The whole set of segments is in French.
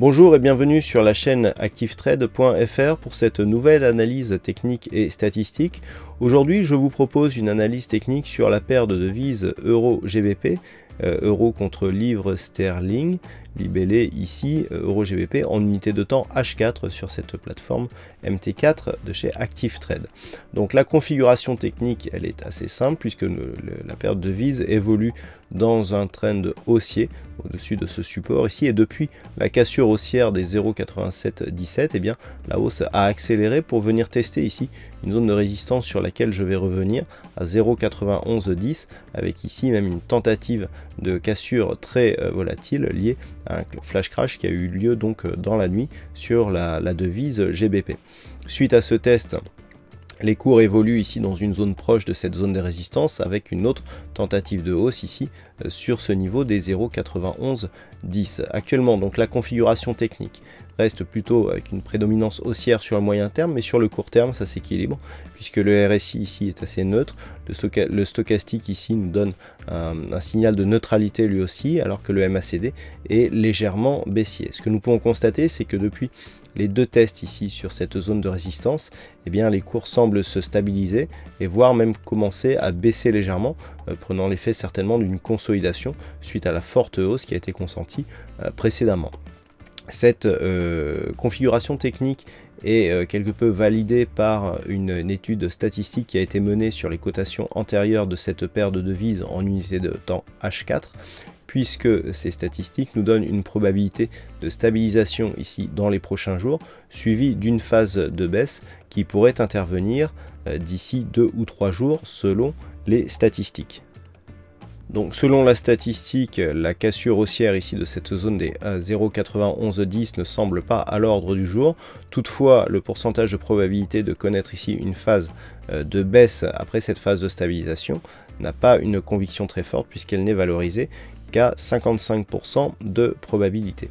Bonjour et bienvenue sur la chaîne ActiveTrade.fr pour cette nouvelle analyse technique et statistique. Aujourd'hui, je vous propose une analyse technique sur la paire de devises euro-GBP, euro contre livre sterling, libellé ici euro-GBP en unité de temps H4 sur cette plateforme MT4 de chez ActiveTrade. Donc la configuration technique, elle est assez simple puisque la paire de devises évolue dans un trend haussier au-dessus de ce support ici, et depuis la cassure haussière des 0,8717, eh bien la hausse a accéléré pour venir tester ici une zone de résistance sur laquelle je vais revenir à 0,9110, avec ici même une tentative de cassure très volatile liée à un flash crash qui a eu lieu donc dans la nuit sur la devise GBP. Suite à ce test, les cours évoluent ici dans une zone proche de cette zone de résistance avec une autre tentative de hausse ici sur ce niveau des 0,9110. Actuellement, donc la configuration technique reste plutôt avec une prédominance haussière sur le moyen terme, mais sur le court terme ça s'équilibre puisque le RSI ici est assez neutre, le stochastique ici nous donne un signal de neutralité lui aussi, alors que le MACD est légèrement baissier. Ce que nous pouvons constater, c'est que depuis les deux tests ici sur cette zone de résistance, eh bien les cours semblent se stabiliser et voire même commencer à baisser légèrement, prenant l'effet certainement d'une consolidation suite à la forte hausse qui a été consentie précédemment. Cette configuration technique est quelque peu validée par une étude statistique qui a été menée sur les cotations antérieures de cette paire de devises en unité de temps H4, puisque ces statistiques nous donnent une probabilité de stabilisation ici dans les prochains jours, suivie d'une phase de baisse qui pourrait intervenir d'ici 2 ou 3 jours selon les statistiques. Donc selon la statistique, la cassure haussière ici de cette zone des 0,9110 ne semble pas à l'ordre du jour. Toutefois, le pourcentage de probabilité de connaître ici une phase de baisse après cette phase de stabilisation n'a pas une conviction très forte puisqu'elle n'est valorisée qu'à 55% de probabilité.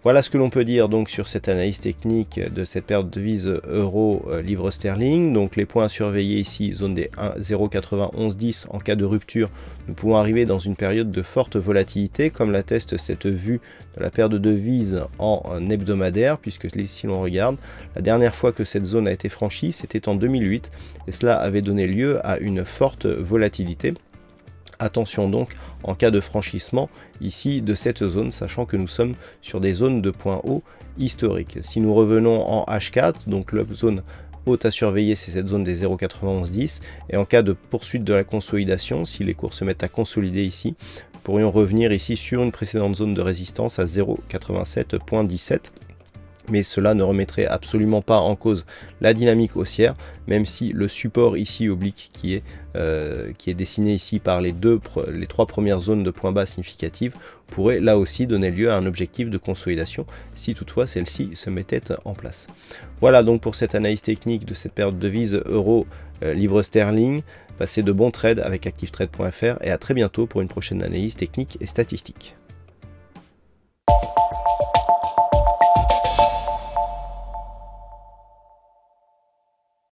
Voilà ce que l'on peut dire donc sur cette analyse technique de cette paire de devises euro livre sterling. Donc les points à surveiller ici, zone des 0,9110, en cas de rupture, nous pouvons arriver dans une période de forte volatilité, comme l'atteste cette vue de la paire de devises en hebdomadaire, puisque si l'on regarde, la dernière fois que cette zone a été franchie, c'était en 2008, et cela avait donné lieu à une forte volatilité. Attention donc en cas de franchissement ici de cette zone, sachant que nous sommes sur des zones de points hauts historiques. Si nous revenons en H4, donc la zone haute à surveiller, c'est cette zone des 0,9110, et en cas de poursuite de la consolidation, si les cours se mettent à consolider ici, nous pourrions revenir ici sur une précédente zone de résistance à 0,8717. Mais cela ne remettrait absolument pas en cause la dynamique haussière, même si le support ici oblique qui est dessiné ici par les trois premières zones de points bas significatives pourrait là aussi donner lieu à un objectif de consolidation si toutefois celle-ci se mettait en place. Voilà donc pour cette analyse technique de cette paire de devises euro livre sterling. Passez de bons trades avec ActiveTrade.fr et à très bientôt pour une prochaine analyse technique et statistique.